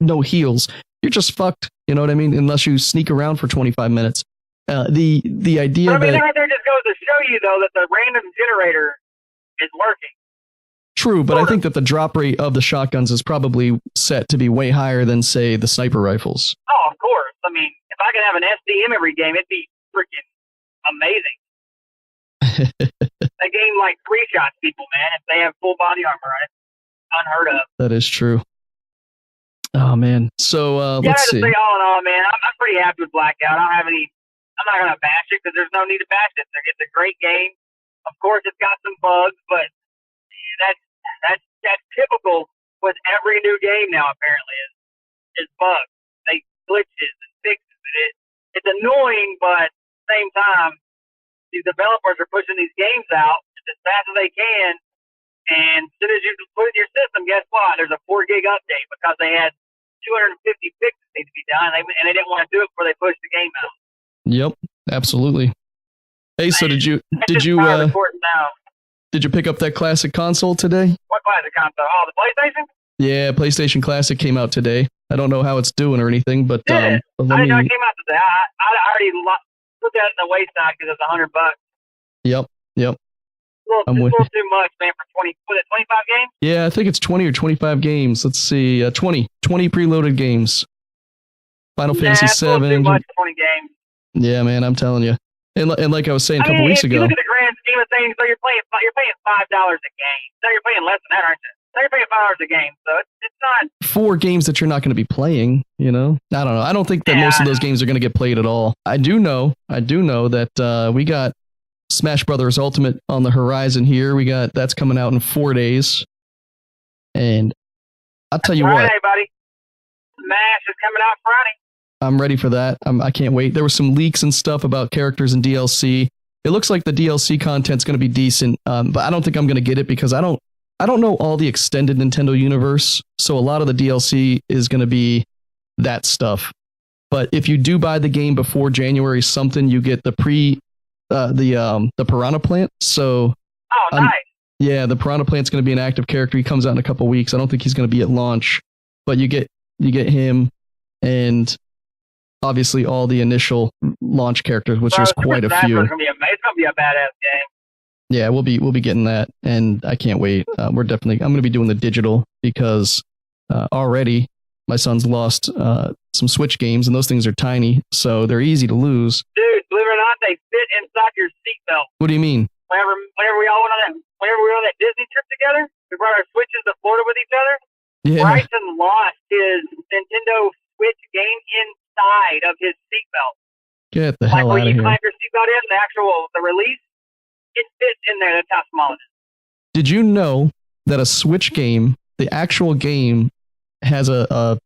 no heals, you're just fucked. You know what I mean? Unless you sneak around for 25 minutes. The idea that right there just goes to show you, though, that the random generator is working. True, but I think that the drop rate of the shotguns is probably set to be way higher than, say, the sniper rifles. Oh, of course. I mean, if I could have an SDM every game, it'd be freaking amazing. They game like 3 shots people, man, if they have full body armor, right? Unheard of. That is true. Oh, man. So, let's see. Say all in all, man, I'm pretty happy with Blackout. I'm not going to bash it because there's no need to bash it. It's a great game. Of course, it's got some bugs, but that's typical with every new game now, apparently, is bugs. They glitches and fixes it. It's annoying, but at the same time, these developers are pushing these games out as fast as they can, and as soon as you put it in your system, guess what? There's a 4 gig update because they had 250 fixes need to be done, and they didn't want to do it before they pushed the game out. Yep, absolutely. Hey, so did you pick up that classic console today? What classic console? Oh, the PlayStation? Yeah, PlayStation Classic came out today. I don't know how it's doing or anything, but I didn't know it came out today. I already put that in the wayside because it's $100. Yep. It's a little too much, man, for 25 games? Yeah, I think it's 20 or 25 games. Let's see, 20 preloaded games. Final Fantasy VII. It's a little too much for 20 games. Yeah, man, I'm telling you. And like I was saying a couple weeks ago. If you look at the grand scheme of things, so you're paying $5 a game. So you're paying less than that, aren't you? So you're paying $5 a game. So it's not 4 games that you're not going to be playing. You know, I don't know. I don't think that most of those games are going to get played at all. I do know that we got Smash Brothers Ultimate on the horizon here. That's coming out in 4 days. And I'll tell you what. Friday, buddy. Smash is coming out Friday. I'm ready for that. I can't wait. There were some leaks and stuff about characters and DLC. It looks like the DLC content's going to be decent, but I don't think I'm going to get it because I don't know all the extended Nintendo universe. So a lot of the DLC is going to be that stuff. But if you do buy the game before January something, you get the the Piranha Plant. So, nice. Yeah, the Piranha Plant's going to be an active character. He comes out in a couple weeks. I don't think he's going to be at launch, but you get him, and obviously all the initial launch characters, which is quite a few. It's gonna be a badass game. Yeah, we'll be getting that, and I can't wait. I'm going to be doing the digital because already my son's lost some Switch games, and those things are tiny, so they're easy to lose. Dude, believe it or not, they fit inside your seatbelt. What do you mean? Whenever we went on that Disney trip together, we brought our Switches to Florida with each other. Yeah. Bryson lost his Nintendo Switch game inside of his seatbelt. Get the hell out of here. Like when you clamp your seatbelt in, the release, it fits in there. That's how small it is. Did you know that a Switch game, the actual game, has a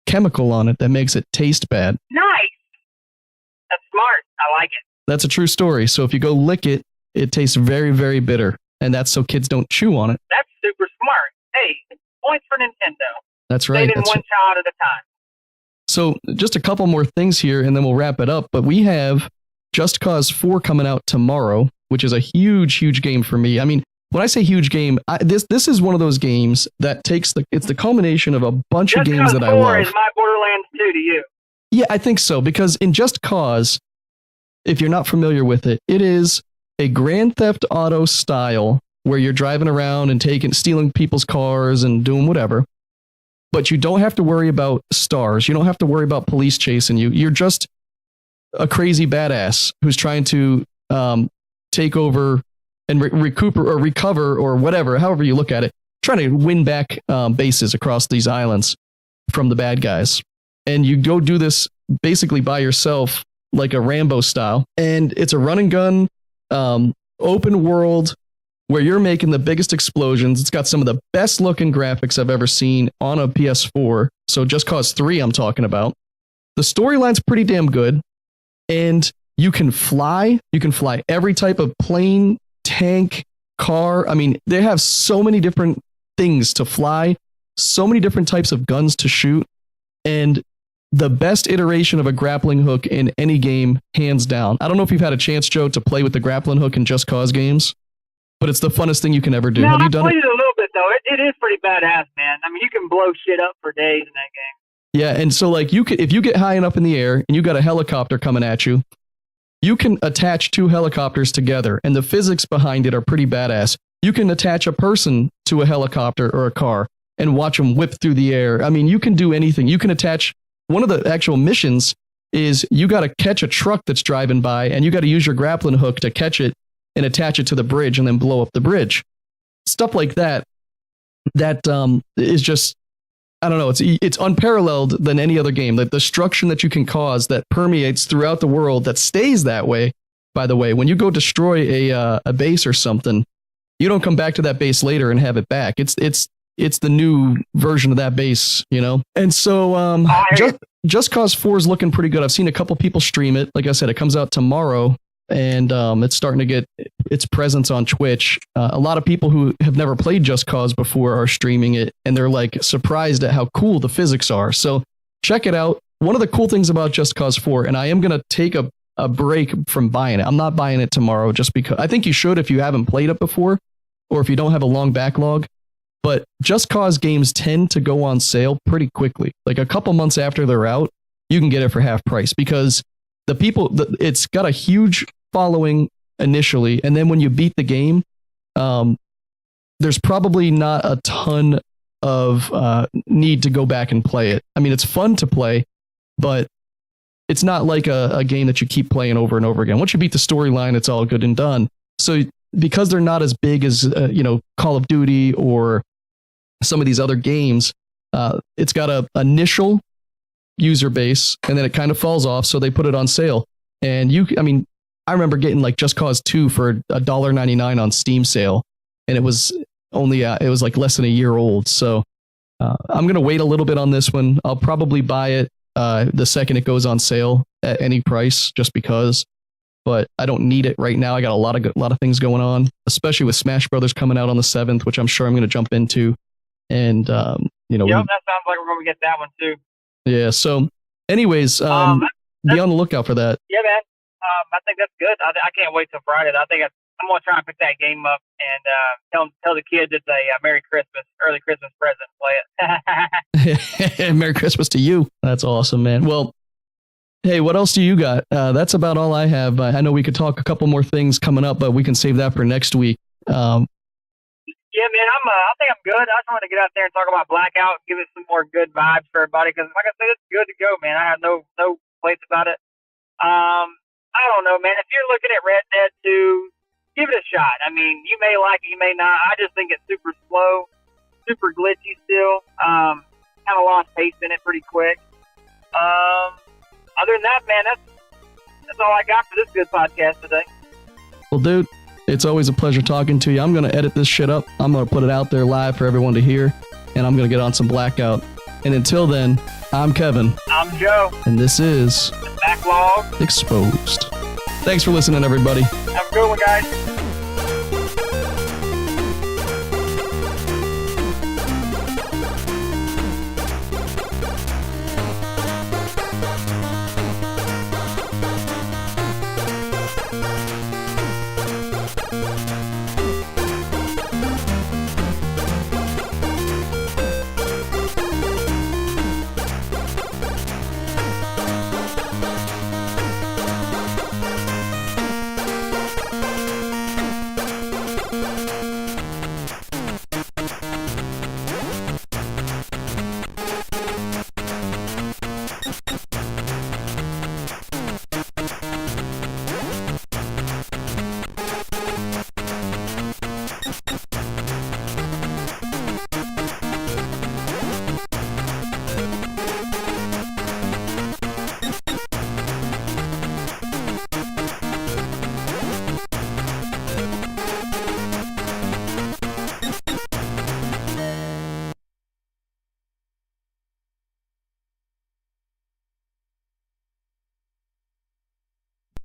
chemical on it that makes it taste bad? Nice. That's smart. I like it. That's a true story. So if you go lick it, it tastes very, very bitter. And that's so kids don't chew on it. That's super smart. Hey, points for Nintendo. That's right. Saving one child at a time. So just a couple more things here, and then we'll wrap it up. But we have Just Cause 4 coming out tomorrow, which is a huge, huge game for me. I mean, when I say huge game, this is one of those games that it's the culmination of a bunch of games that I love. Just Cause 4 is my Borderlands 2 to you. Yeah, I think so, because in Just Cause, if you're not familiar with it, it is a Grand Theft Auto style where you're driving around and stealing people's cars and doing whatever. But you don't have to worry about stars. You don't have to worry about police chasing you. You're just a crazy badass who's trying to take over and recover or whatever, however you look at it, trying to win back bases across these islands from the bad guys. And you go do this basically by yourself, like a Rambo style. And it's a run and gun, open world where you're making the biggest explosions. It's got some of the best looking graphics I've ever seen on a PS4. So Just Cause 3 I'm talking about. The storyline's pretty damn good. And you can fly. You can fly every type of plane, tank, car. I mean, they have so many different things to fly, so many different types of guns to shoot, and the best iteration of a grappling hook in any game, hands down. I don't know if you've had a chance, Joe, to play with the grappling hook in Just Cause games, but it's the funnest thing you can ever do. Have you done it? I played it a little bit, though. It is pretty badass, man. I mean, you can blow shit up for days in that game. Yeah, and so like if you get high enough in the air and you got a helicopter coming at you, you can attach two helicopters together, and the physics behind it are pretty badass. You can attach a person to a helicopter or a car and watch them whip through the air. I mean, you can do anything. You can attach, one of the actual missions is you got to catch a truck that's driving by, and you got to use your grappling hook to catch it and attach it to the bridge and then blow up the bridge. Stuff like that, is just, I don't know, it's unparalleled than any other game. The destruction that you can cause that permeates throughout the world, that stays that way, by the way. When you go destroy a base or something, you don't come back to that base later and have it back. It's the new version of that base, you know? And so Just Cause 4 is looking pretty good. I've seen a couple people stream it. Like I said, it comes out tomorrow, and it's starting to get its presence on Twitch. A lot of people who have never played Just Cause before are streaming it, and they're like surprised at how cool the physics are. So check it out. One of the cool things about Just Cause 4, and I am going to take a break from buying it. I'm not buying it tomorrow just because I think you should if you haven't played it before, or if you don't have a long backlog. But Just Cause games tend to go on sale pretty quickly. Like a couple months after they're out, you can get it for half price because it's got a huge following initially, and then when you beat the game, there's probably not a ton of need to go back and play it. I mean, it's fun to play, but it's not like a game that you keep playing over and over again. Once you beat the storyline, it's all good and done. So because they're not as big as Call of Duty or some of these other games, it's got a initial user base, and then it kind of falls off, so they put it on sale. And I remember getting like Just Cause 2 for $1.99 on Steam sale, and it was only it was like less than a year old. So I'm gonna wait a little bit on this one. I'll probably buy it the second it goes on sale at any price, just because. But I don't need it right now. I got a lot of things going on, especially with Smash Brothers coming out on the 7th, which I'm sure I'm going to jump into. And that sounds like we're going to get that one too. Yeah. So Anyways, be on the lookout for that. Yeah, man. I think that's good. I can't wait till Friday. I think I'm gonna try and pick that game up and tell the kids it's a Merry Christmas, early Christmas present. Play it. Merry Christmas to you. That's awesome, man. Well, hey, what else do you got? That's about all I have. I know we could talk a couple more things coming up, but we can save that for next week. Yeah, man, I think I'm good. I just wanted to get out there and talk about Blackout and give it some more good vibes for everybody because, like I said, it's good to go, man. I have no complaints about it. I don't know, man. If you're looking at Red Dead 2, give it a shot. I mean, you may like it, you may not. I just think it's super slow, super glitchy still. Kind of lost pace in it pretty quick. Other than that, man, that's all I got for this good podcast today. Well, dude, it's always a pleasure talking to you. I'm going to edit this shit up. I'm going to put it out there live for everyone to hear, and I'm going to get on some Blackout. And until then, I'm Kevin. I'm Joe. And this is Backlog Exposed. Thanks for listening, everybody. Have a good one, guys.